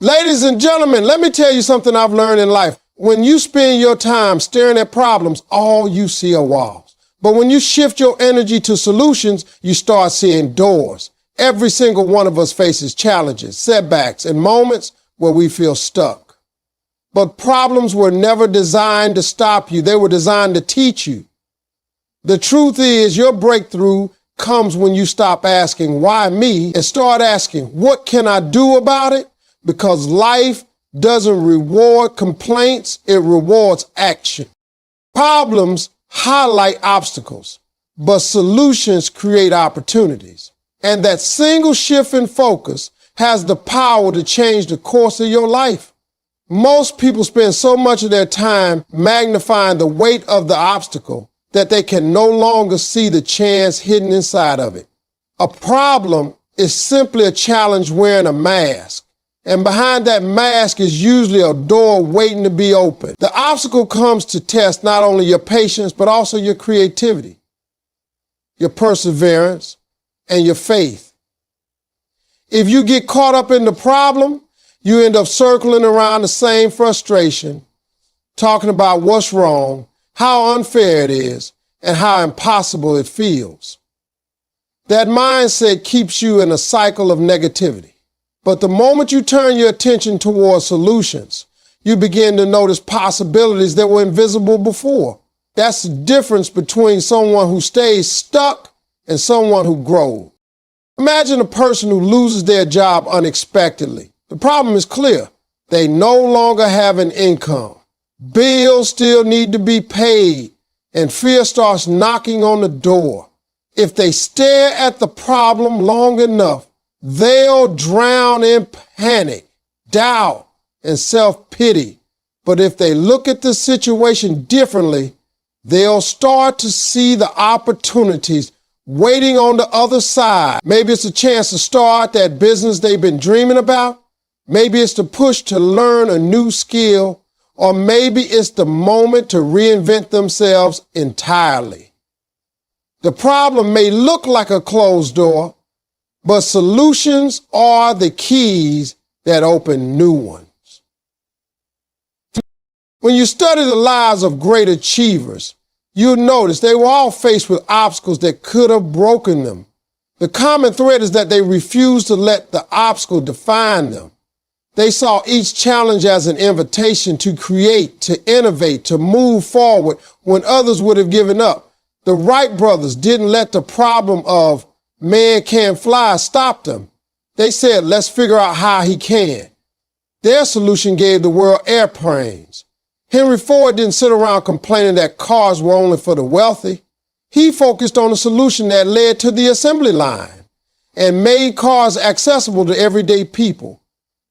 Ladies and gentlemen, let me tell you something I've learned in life. When you spend your time staring at problems, all you see are walls. But when you shift your energy to solutions, you start seeing doors. Every single one of us faces challenges, setbacks, and moments where we feel stuck. But problems were never designed to stop you. They were designed to teach you. The truth is, your breakthrough comes when you stop asking, why me, and start asking, what can I do about it? Because life doesn't reward complaints, it rewards action. Problems highlight obstacles, but solutions create opportunities. And that single shift in focus has the power to change the course of your life. Most people spend so much of their time magnifying the weight of the obstacle that they can no longer see the chance hidden inside of it. A problem is simply a challenge wearing a mask. And behind that mask is usually a door waiting to be opened. The obstacle comes to test not only your patience, but also your creativity, your perseverance, and your faith. If you get caught up in the problem, you end up circling around the same frustration, talking about what's wrong, how unfair it is, and how impossible it feels. That mindset keeps you in a cycle of negativity. But the moment you turn your attention towards solutions, you begin to notice possibilities that were invisible before. That's the difference between someone who stays stuck and someone who grows. Imagine a person who loses their job unexpectedly. The problem is clear. They no longer have an income. Bills still need to be paid, and fear starts knocking on the door. If they stare at the problem long enough, they'll drown in panic, doubt, and self-pity. But if they look at the situation differently, they'll start to see the opportunities waiting on the other side. Maybe it's a chance to start that business they've been dreaming about. Maybe it's the push to learn a new skill, or maybe it's the moment to reinvent themselves entirely. The problem may look like a closed door, but solutions are the keys that open new ones. When you study the lives of great achievers, you'll notice they were all faced with obstacles that could have broken them. The common thread is that they refused to let the obstacle define them. They saw each challenge as an invitation to create, to innovate, to move forward when others would have given up. The Wright brothers didn't let the problem of man can't fly stop them. They said, let's figure out how he can. Their solution gave the world airplanes. Henry Ford didn't sit around complaining that cars were only for the wealthy. He focused on a solution that led to the assembly line and made cars accessible to everyday people.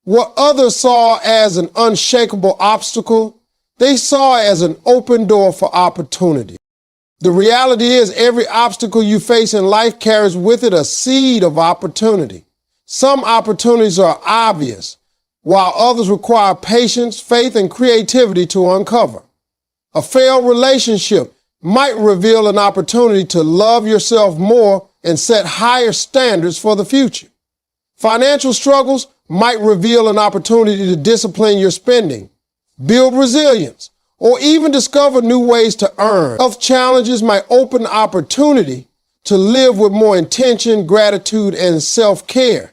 What others saw as an unshakable obstacle, they saw as an open door for opportunity. The reality is every obstacle you face in life carries with it a seed of opportunity. Some opportunities are obvious, while others require patience, faith, and creativity to uncover. A failed relationship might reveal an opportunity to love yourself more and set higher standards for the future. Financial struggles might reveal an opportunity to discipline your spending, build resilience, or even discover new ways to earn. Health challenges might open opportunity to live with more intention, gratitude, and self-care.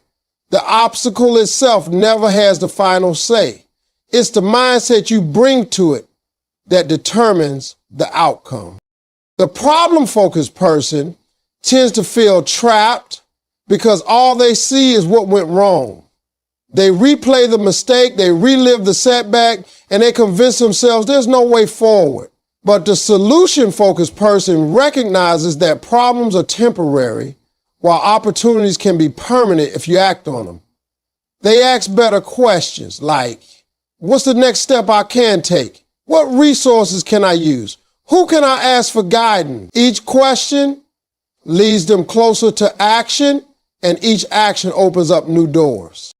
The obstacle itself never has the final say. It's the mindset you bring to it that determines the outcome. The problem-focused person tends to feel trapped because all they see is what went wrong. They replay the mistake, they relive the setback, and they convince themselves there's no way forward. But the solution-focused person recognizes that problems are temporary, while opportunities can be permanent if you act on them. They ask better questions like, what's the next step I can take? What resources can I use? Who can I ask for guidance? Each question leads them closer to action, and each action opens up new doors.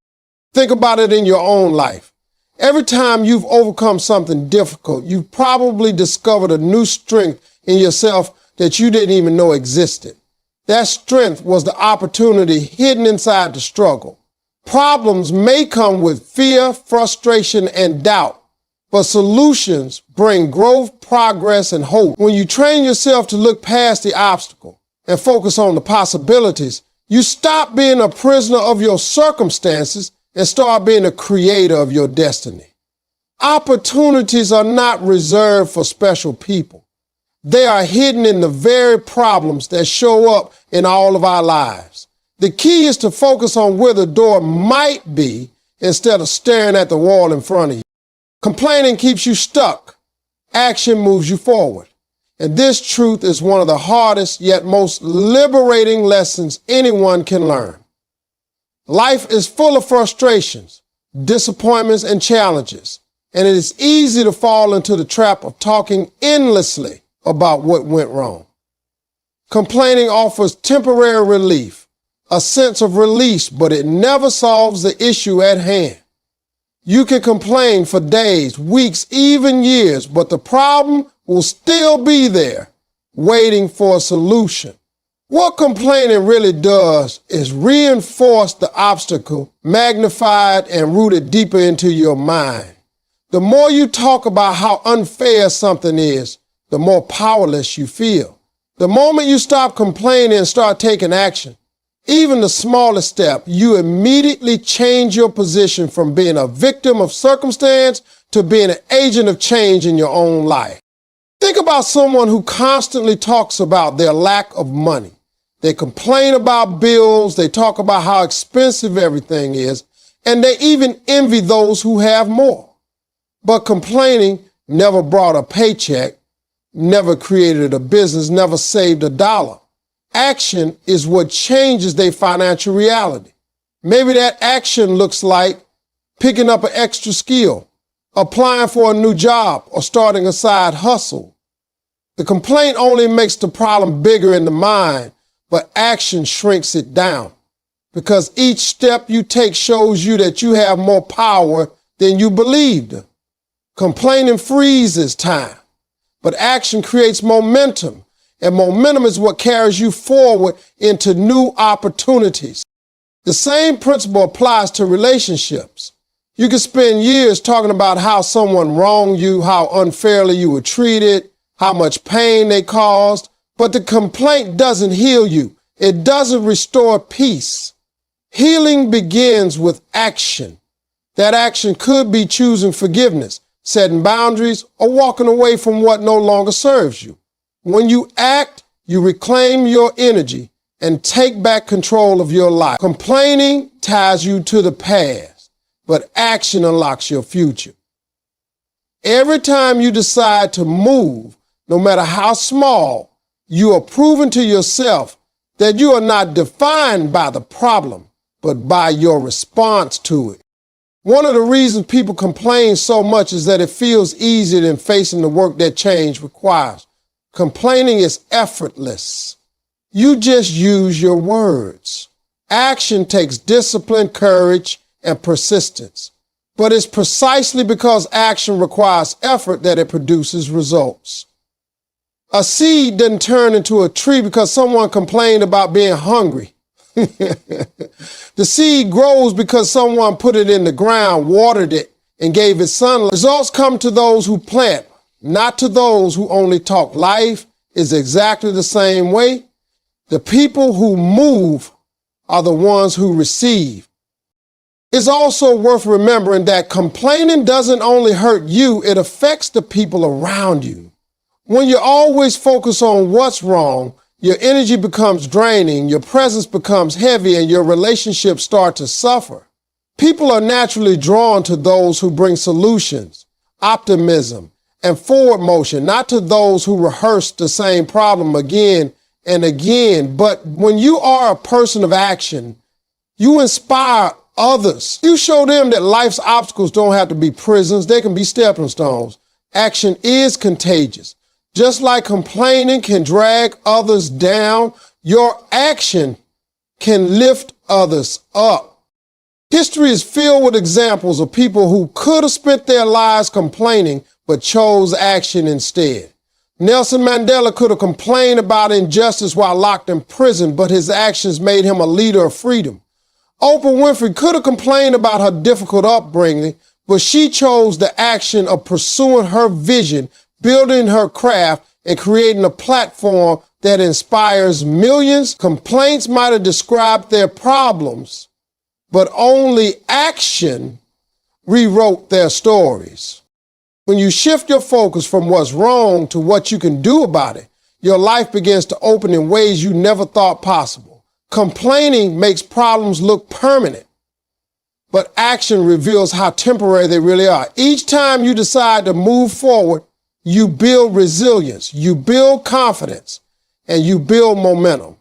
Think about it in your own life. Every time you've overcome something difficult, you've probably discovered a new strength in yourself that you didn't even know existed. That strength was the opportunity hidden inside the struggle. Problems may come with fear, frustration, and doubt, but solutions bring growth, progress, and hope. When you train yourself to look past the obstacle and focus on the possibilities, you stop being a prisoner of your circumstances and start being a creator of your destiny. Opportunities are not reserved for special people. They are hidden in the very problems that show up in all of our lives. The key is to focus on where the door might be instead of staring at the wall in front of you. Complaining keeps you stuck. Action moves you forward. And this truth is one of the hardest yet most liberating lessons anyone can learn. Life is full of frustrations, disappointments, and challenges, and it is easy to fall into the trap of talking endlessly about what went wrong. Complaining offers temporary relief, a sense of release, but it never solves the issue at hand. You can complain for days, weeks, even years, but the problem will still be there, waiting for a solution. What complaining really does is reinforce the obstacle, magnified and rooted deeper into your mind. The more you talk about how unfair something is, the more powerless you feel. The moment you stop complaining and start taking action, even the smallest step, you immediately change your position from being a victim of circumstance to being an agent of change in your own life. Think about someone who constantly talks about their lack of money. They complain about bills, they talk about how expensive everything is, and they even envy those who have more. But complaining never brought a paycheck, never created a business, never saved a dollar. Action is what changes their financial reality. Maybe that action looks like picking up an extra skill, applying for a new job, or starting a side hustle. The complaint only makes the problem bigger in the mind, but action shrinks it down, because each step you take shows you that you have more power than you believed. Complaining freezes time, but action creates momentum, and momentum is what carries you forward into new opportunities. The same principle applies to relationships. You can spend years talking about how someone wronged you, how unfairly you were treated, how much pain they caused, but the complaint doesn't heal you. It doesn't restore peace. Healing begins with action. That action could be choosing forgiveness, setting boundaries, or walking away from what no longer serves you. When you act, you reclaim your energy and take back control of your life. Complaining ties you to the past, but action unlocks your future. Every time you decide to move, no matter how small, you are proving to yourself that you are not defined by the problem, but by your response to it. One of the reasons people complain so much is that it feels easier than facing the work that change requires. Complaining is effortless. You just use your words. Action takes discipline, courage, and persistence. But it's precisely because action requires effort that it produces results. A seed doesn't turn into a tree because someone complained about being hungry. The seed grows because someone put it in the ground, watered it, and gave it sunlight. Results come to those who plant, not to those who only talk. Life is exactly the same way. The people who move are the ones who receive. It's also worth remembering that complaining doesn't only hurt you, it affects the people around you. When you always focus on what's wrong, your energy becomes draining, your presence becomes heavy, and your relationships start to suffer. People are naturally drawn to those who bring solutions, optimism, and forward motion, not to those who rehearse the same problem again and again. But when you are a person of action, you inspire others. You show them that life's obstacles don't have to be prisons, they can be stepping stones. Action is contagious. Just like complaining can drag others down, your action can lift others up. History is filled with examples of people who could have spent their lives complaining but chose action instead. Nelson Mandela could have complained about injustice while locked in prison, but his actions made him a leader of freedom. Oprah Winfrey could have complained about her difficult upbringing, but she chose the action of pursuing her vision, building her craft, and creating a platform that inspires millions. Complaints might have described their problems, but only action rewrote their stories. When you shift your focus from what's wrong to what you can do about it, your life begins to open in ways you never thought possible. Complaining makes problems look permanent, but action reveals how temporary they really are. Each time you decide to move forward, you build resilience, you build confidence, and you build momentum.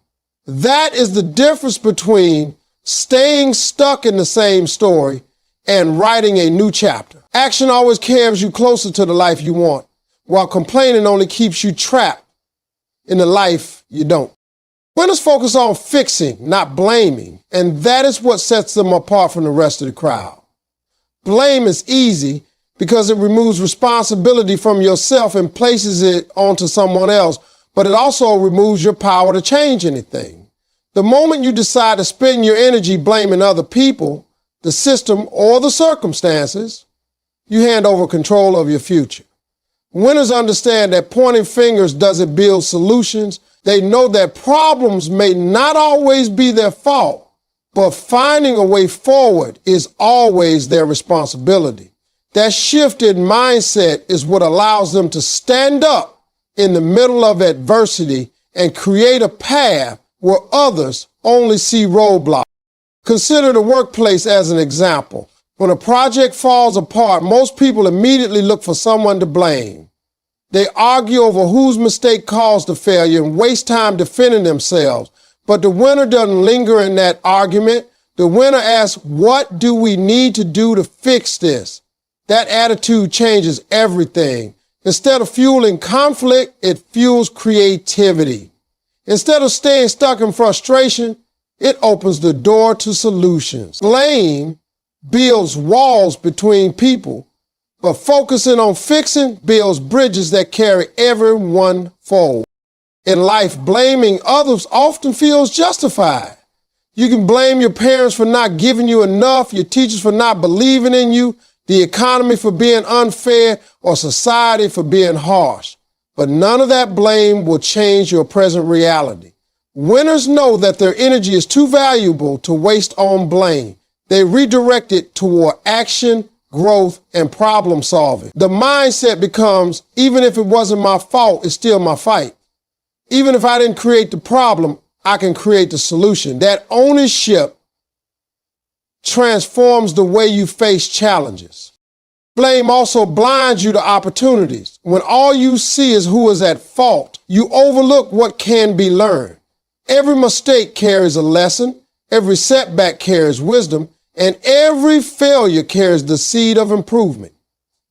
That is the difference between staying stuck in the same story and writing a new chapter. Action always carries you closer to the life you want, while complaining only keeps you trapped in the life you don't. Winners focus on fixing, not blaming, and that is what sets them apart from the rest of the crowd. Blame is easy because it removes responsibility from yourself and places it onto someone else, but it also removes your power to change anything. The moment you decide to spend your energy blaming other people, the system, or the circumstances, you hand over control of your future. Winners understand that pointing fingers doesn't build solutions. They know that problems may not always be their fault, but finding a way forward is always their responsibility. That shift in mindset is what allows them to stand up in the middle of adversity and create a path where others only see roadblocks. Consider the workplace as an example. When a project falls apart, most people immediately look for someone to blame. They argue over whose mistake caused the failure and waste time defending themselves. But the winner doesn't linger in that argument. The winner asks, what do we need to do to fix this? That attitude changes everything. Instead of fueling conflict, it fuels creativity. Instead of staying stuck in frustration, it opens the door to solutions. Blame builds walls between people, but focusing on fixing builds bridges that carry everyone forward. In life, blaming others often feels justified. You can blame your parents for not giving you enough, your teachers for not believing in you, the economy for being unfair, or society for being harsh. But none of that blame will change your present reality. Winners know that their energy is too valuable to waste on blame. They redirect it toward action, growth, and problem solving. The mindset becomes, even if it wasn't my fault, it's still my fight. Even if I didn't create the problem, I can create the solution. That ownership transforms the way you face challenges. Blame also blinds you to opportunities. When all you see is who is at fault, you overlook what can be learned. Every mistake carries a lesson, every setback carries wisdom, and every failure carries the seed of improvement.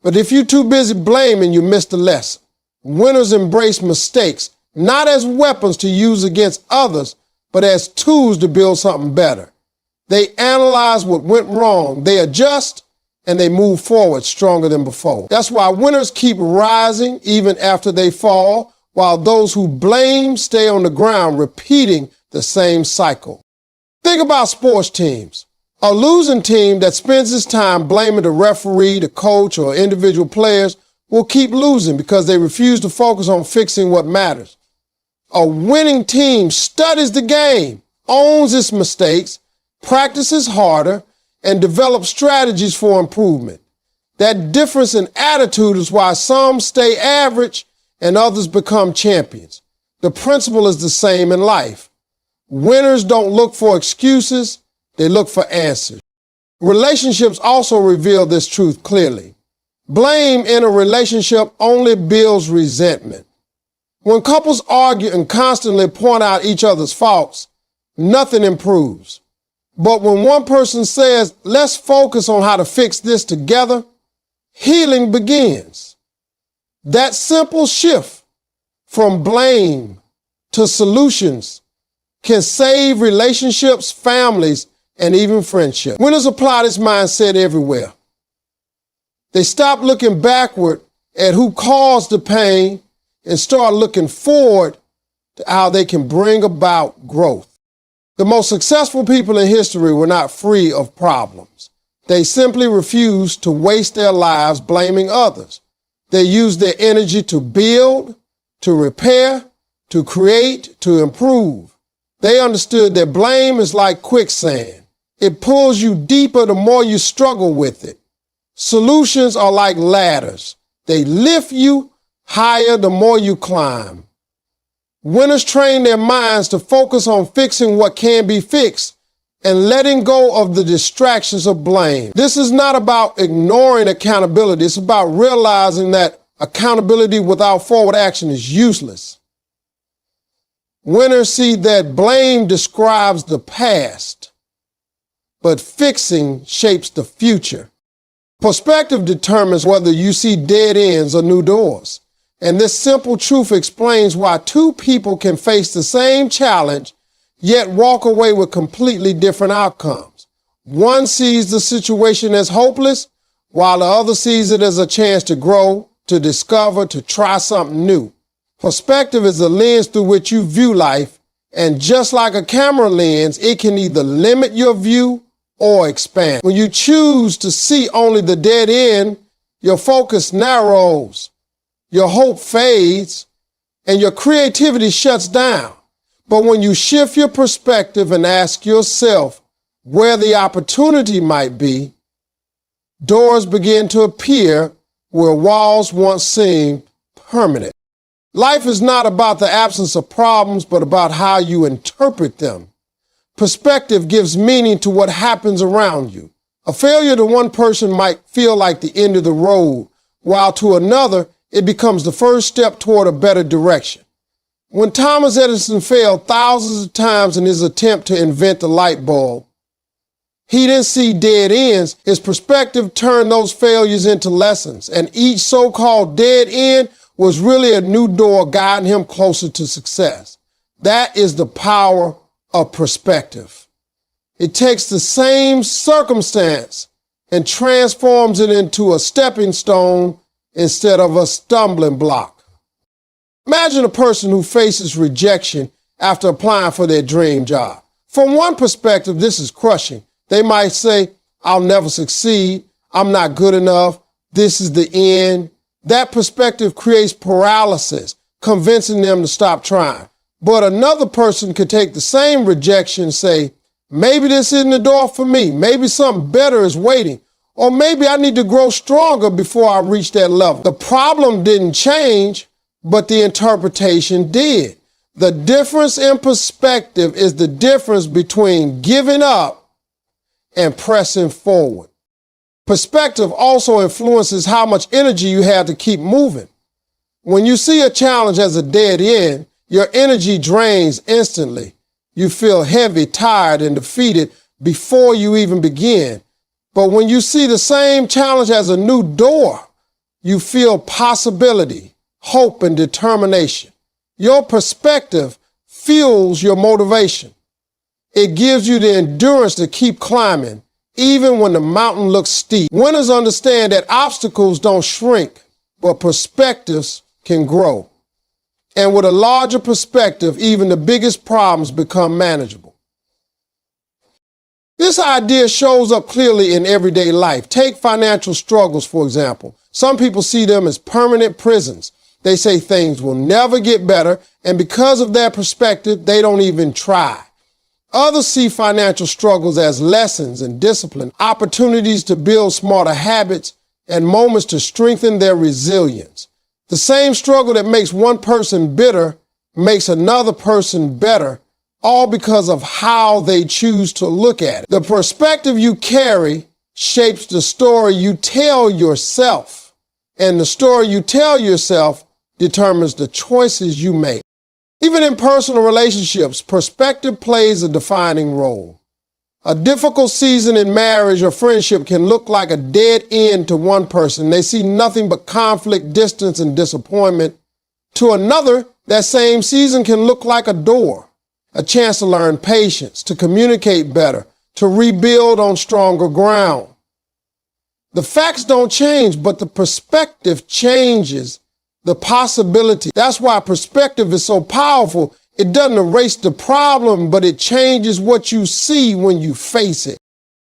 But if you're too busy blaming, you miss the lesson. Winners embrace mistakes, not as weapons to use against others, but as tools to build something better. They analyze what went wrong, they adjust, and they move forward stronger than before. That's why winners keep rising even after they fall, while those who blame stay on the ground, repeating the same cycle. Think about sports teams. A losing team that spends its time blaming the referee, the coach, or individual players will keep losing because they refuse to focus on fixing what matters. A winning team studies the game, owns its mistakes, practices harder, and develops strategies for improvement. That difference in attitude is why some stay average and others become champions. The principle is the same in life. Winners don't look for excuses, they look for answers. Relationships also reveal this truth clearly. Blame in a relationship only builds resentment. When couples argue and constantly point out each other's faults, nothing improves. But when one person says, let's focus on how to fix this together, healing begins. That simple shift from blame to solutions can save relationships, families, and even friendships. Winners apply this mindset everywhere. They stop looking backward at who caused the pain and start looking forward to how they can bring about growth. The most successful people in history were not free of problems. They simply refused to waste their lives blaming others. They used their energy to build, to repair, to create, to improve. They understood that blame is like quicksand. It pulls you deeper the more you struggle with it. Solutions are like ladders. They lift you higher the more you climb. Winners train their minds to focus on fixing what can be fixed and letting go of the distractions of blame. This is not about ignoring accountability. It's about realizing that accountability without forward action is useless. Winners see that blame describes the past, but fixing shapes the future. Perspective determines whether you see dead ends or new doors. And this simple truth explains why two people can face the same challenge, yet walk away with completely different outcomes. One sees the situation as hopeless, while the other sees it as a chance to grow, to discover, to try something new. Perspective is the lens through which you view life, and just like a camera lens, it can either limit your view or expand. When you choose to see only the dead end, your focus narrows, your hope fades, and your creativity shuts down. But when you shift your perspective and ask yourself where the opportunity might be, doors begin to appear where walls once seemed permanent. Life is not about the absence of problems, but about how you interpret them. Perspective gives meaning to what happens around you. A failure to one person might feel like the end of the road, while to another, it becomes the first step toward a better direction. When Thomas Edison failed thousands of times in his attempt to invent the light bulb, he didn't see dead ends. His perspective turned those failures into lessons, and each so-called dead end was really a new door guiding him closer to success. That is the power of perspective. It takes the same circumstance and transforms it into a stepping stone instead of a stumbling block. Imagine a person who faces rejection after applying for their dream job. From one perspective, this is crushing. They might say, "I'll never succeed. I'm not good enough. This is the end." That perspective creates paralysis, convincing them to stop trying. But another person could take the same rejection and say, "Maybe this isn't the door for me. Maybe something better is waiting. Or maybe I need to grow stronger before I reach that level." The problem didn't change, but the interpretation did. The difference in perspective is the difference between giving up and pressing forward. Perspective also influences how much energy you have to keep moving. When you see a challenge as a dead end, your energy drains instantly. You feel heavy, tired, and defeated before you even begin. But when you see the same challenge as a new door, you feel possibility, hope, and determination. Your perspective fuels your motivation. It gives you the endurance to keep climbing, even when the mountain looks steep. Winners understand that obstacles don't shrink, but perspectives can grow. And with a larger perspective, even the biggest problems become manageable. This idea shows up clearly in everyday life. Take financial struggles, for example. Some people see them as permanent prisons. They say things will never get better, and because of their perspective, they don't even try. Others see financial struggles as lessons and discipline, opportunities to build smarter habits, and moments to strengthen their resilience. The same struggle that makes one person bitter makes another person better, all because of how they choose to look at it. The perspective you carry shapes the story you tell yourself, and the story you tell yourself determines the choices you make. Even in personal relationships, perspective plays a defining role. A difficult season in marriage or friendship can look like a dead end to one person. They see nothing but conflict, distance, and disappointment. To another, that same season can look like a door, a chance to learn patience, to communicate better, to rebuild on stronger ground. The facts don't change, but the perspective changes the possibility. That's why perspective is so powerful. It doesn't erase the problem, but it changes what you see when you face it.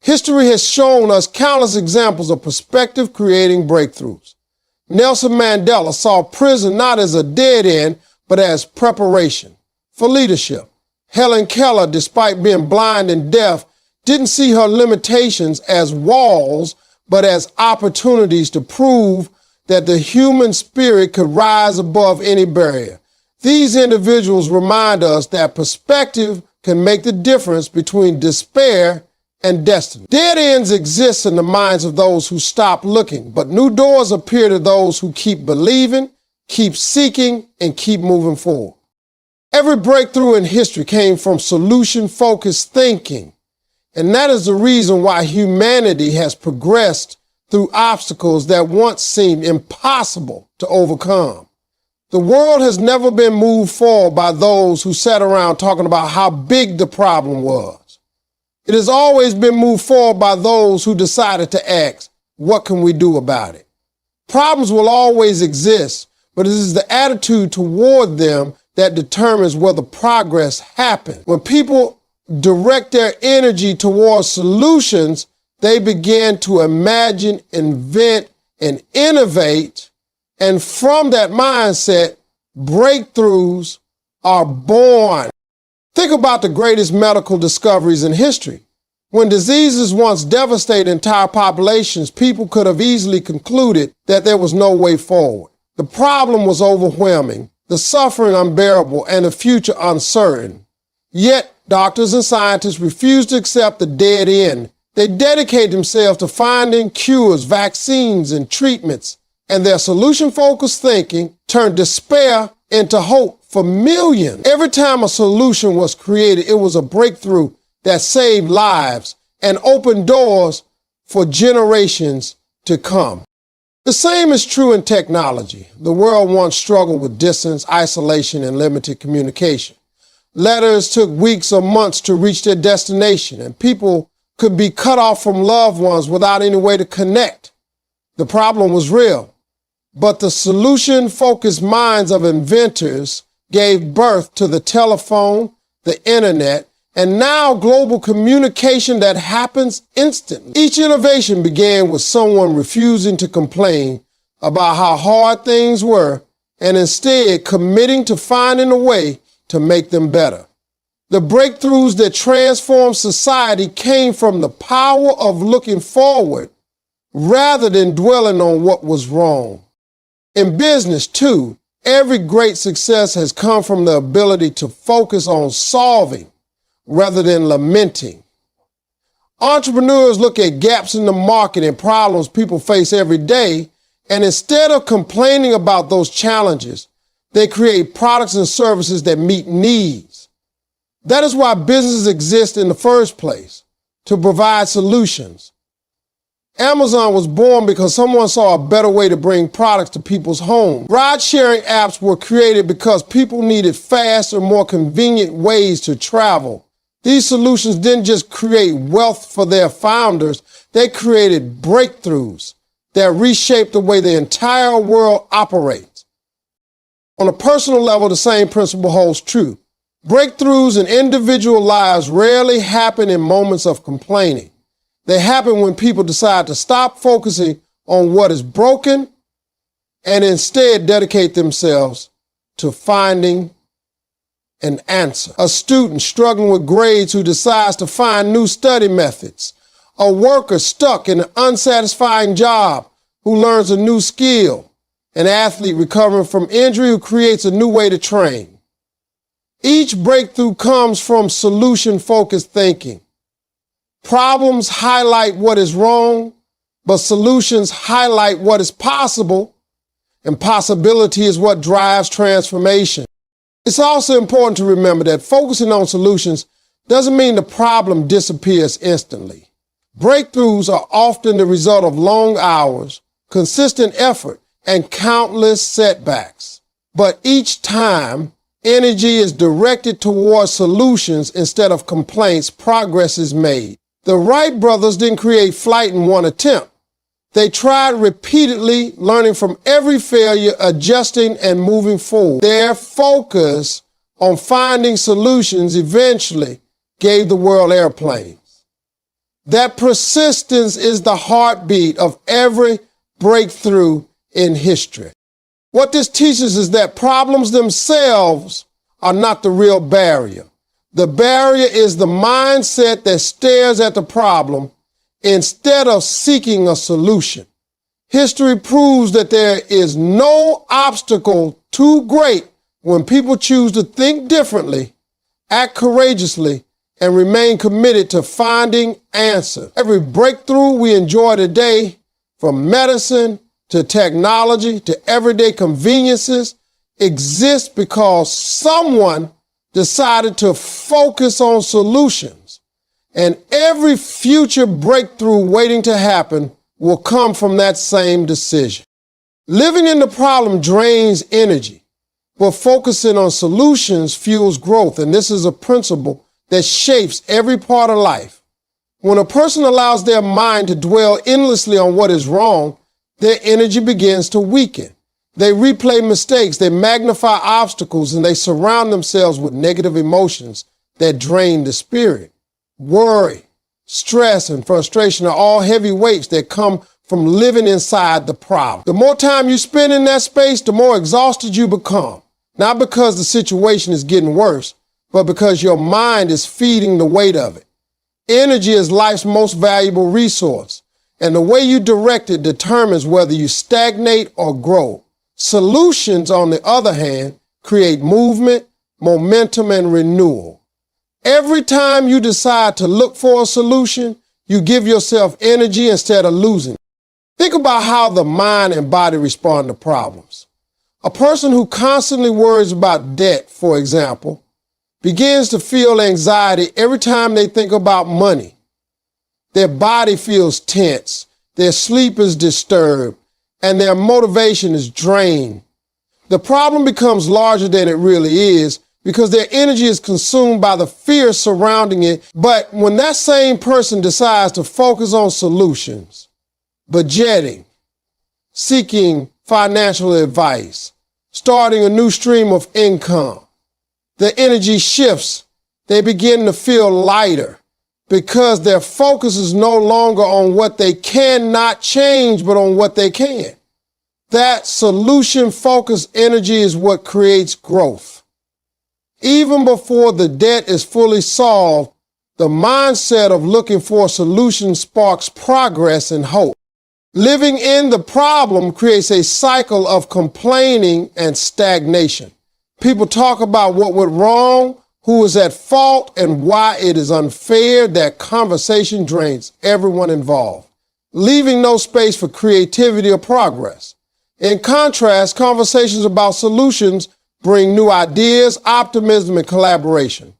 History has shown us countless examples of perspective creating breakthroughs. Nelson Mandela saw prison not as a dead end, but as preparation for leadership. Helen Keller, despite being blind and deaf, didn't see her limitations as walls, but as opportunities to prove that the human spirit could rise above any barrier. These individuals remind us that perspective can make the difference between despair and destiny. Dead ends exist in the minds of those who stop looking, but new doors appear to those who keep believing, keep seeking, and keep moving forward. Every breakthrough in history came from solution-focused thinking, and that is the reason why humanity has progressed through obstacles that once seemed impossible to overcome. The world has never been moved forward by those who sat around talking about how big the problem was. It has always been moved forward by those who decided to ask, what can we do about it? Problems will always exist, but it is the attitude toward them that determines whether progress happens. When people direct their energy towards solutions, they begin to imagine, invent, and innovate. And from that mindset, breakthroughs are born. Think about the greatest medical discoveries in history. When diseases once devastated entire populations, people could have easily concluded that there was no way forward. The problem was overwhelming, the suffering unbearable, and the future uncertain. Yet, doctors and scientists refused to accept the dead end. They dedicated themselves to finding cures, vaccines, and treatments, and their solution-focused thinking turned despair into hope for millions. Every time a solution was created, it was a breakthrough that saved lives and opened doors for generations to come. The same is true in technology. The world once struggled with distance, isolation, and limited communication. Letters took weeks or months to reach their destination, and people could be cut off from loved ones without any way to connect. The problem was real, but the solution-focused minds of inventors gave birth to the telephone, the internet, and now global communication that happens instantly. Each innovation began with someone refusing to complain about how hard things were and instead committing to finding a way to make them better. The breakthroughs that transformed society came from the power of looking forward rather than dwelling on what was wrong. In business, too, every great success has come from the ability to focus on solving rather than lamenting. Entrepreneurs look at gaps in the market and problems people face every day, and instead of complaining about those challenges, they create products and services that meet needs. That is why businesses exist in the first place, to provide solutions. Amazon was born because someone saw a better way to bring products to people's homes. Ride-sharing apps were created because people needed faster, more convenient ways to travel. These solutions didn't just create wealth for their founders, they created breakthroughs that reshaped the way the entire world operates. On a personal level, the same principle holds true. Breakthroughs in individual lives rarely happen in moments of complaining. They happen when people decide to stop focusing on what is broken and instead dedicate themselves to finding an answer. A student struggling with grades who decides to find new study methods. A worker stuck in an unsatisfying job who learns a new skill. An athlete recovering from injury who creates a new way to train. Each breakthrough comes from solution-focused thinking. Problems highlight what is wrong, but solutions highlight what is possible, and possibility is what drives transformation. It's also important to remember that focusing on solutions doesn't mean the problem disappears instantly. Breakthroughs are often the result of long hours, consistent effort, and countless setbacks. But each time energy is directed towards solutions instead of complaints, progress is made. The Wright brothers didn't create flight in one attempt. They tried repeatedly, learning from every failure, adjusting and moving forward. Their focus on finding solutions eventually gave the world airplanes. That persistence is the heartbeat of every breakthrough in history. What this teaches is that problems themselves are not the real barrier. The barrier is the mindset that stares at the problem instead of seeking a solution. History proves that there is no obstacle too great when people choose to think differently, act courageously, and remain committed to finding answers. Every breakthrough we enjoy today, from medicine to technology to everyday conveniences, exists because someone decided to focus on solutions. And every future breakthrough waiting to happen will come from that same decision. Living in the problem drains energy, but focusing on solutions fuels growth. And this is a principle that shapes every part of life. When a person allows their mind to dwell endlessly on what is wrong, their energy begins to weaken. They replay mistakes, they magnify obstacles, and they surround themselves with negative emotions that drain the spirit. Worry, stress, and frustration are all heavy weights that come from living inside the problem. The more time you spend in that space, the more exhausted you become. Not because the situation is getting worse, but because your mind is feeding the weight of it. Energy is life's most valuable resource, and the way you direct it determines whether you stagnate or grow. Solutions, on the other hand, create movement, momentum, and renewal. Every time you decide to look for a solution, you give yourself energy instead of losing it. Think about how the mind and body respond to problems. A person who constantly worries about debt, for example, begins to feel anxiety every time they think about money. Their body feels tense, their sleep is disturbed, and their motivation is drained. The problem becomes larger than it really is because their energy is consumed by the fear surrounding it. But when that same person decides to focus on solutions, budgeting, seeking financial advice, starting a new stream of income, the energy shifts. They begin to feel lighter because their focus is no longer on what they cannot change, but on what they can. That solution-focused energy is what creates growth. Even before the debt is fully solved, the mindset of looking for a solution sparks progress and hope. Living in the problem creates a cycle of complaining and stagnation. People talk about what went wrong, who is at fault, and why it is unfair. That conversation drains everyone involved, leaving no space for creativity or progress. In contrast, conversations about solutions bring new ideas, optimism, and collaboration.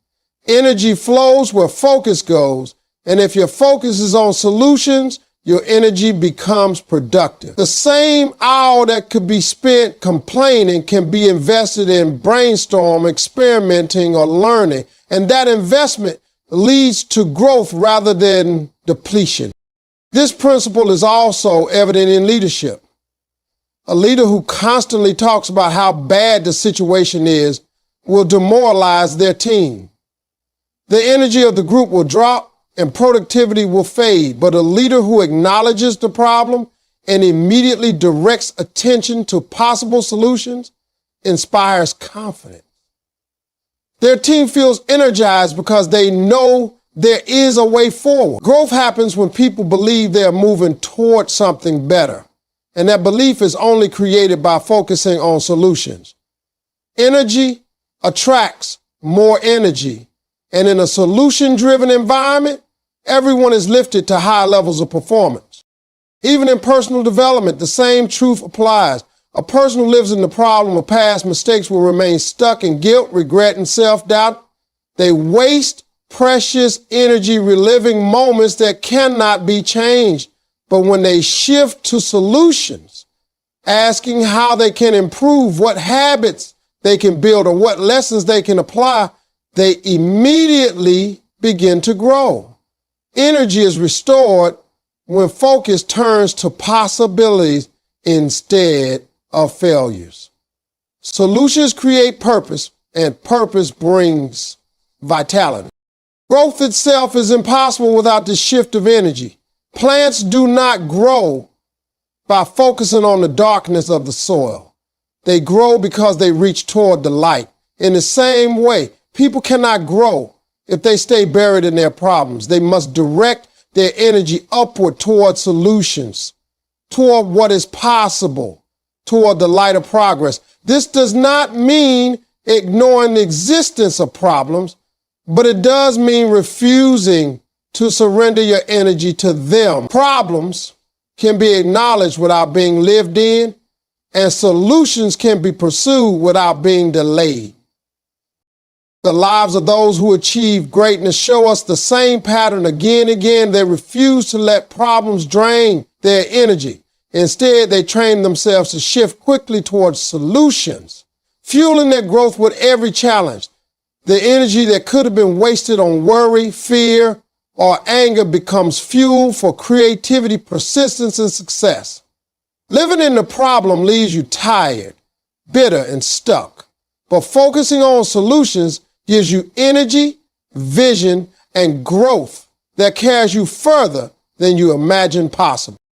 Energy flows where focus goes, and if your focus is on solutions, your energy becomes productive. The same hour that could be spent complaining can be invested in brainstorm, experimenting, or learning, and that investment leads to growth rather than depletion. This principle is also evident in leadership. A leader who constantly talks about how bad the situation is will demoralize their team. The energy of the group will drop and productivity will fade, but a leader who acknowledges the problem and immediately directs attention to possible solutions inspires confidence. Their team feels energized because they know there is a way forward. Growth happens when people believe they are moving toward something better, and that belief is only created by focusing on solutions. Energy attracts more energy, and in a solution-driven environment, everyone is lifted to high levels of performance. Even in personal development, the same truth applies. A person who lives in the problem of past mistakes will remain stuck in guilt, regret, and self-doubt. They waste precious energy reliving moments that cannot be changed. But when they shift to solutions, asking how they can improve, what habits they can build, or what lessons they can apply, they immediately begin to grow. Energy is restored when focus turns to possibilities instead of failures. Solutions create purpose, and purpose brings vitality. Growth itself is impossible without the shift of energy. Plants do not grow by focusing on the darkness of the soil. They grow because they reach toward the light. In the same way, people cannot grow if they stay buried in their problems. They must direct their energy upward toward solutions, toward what is possible, toward the light of progress. This does not mean ignoring the existence of problems, but it does mean refusing to surrender your energy to them. Problems can be acknowledged without being lived in, and solutions can be pursued without being delayed. The lives of those who achieve greatness show us the same pattern again and again. They refuse to let problems drain their energy. Instead, they train themselves to shift quickly towards solutions, fueling their growth with every challenge. The energy that could have been wasted on worry, fear, or anger becomes fuel for creativity, persistence, and success. Living in the problem leaves you tired, bitter, and stuck. But focusing on solutions gives you energy, vision, and growth that carries you further than you imagined possible.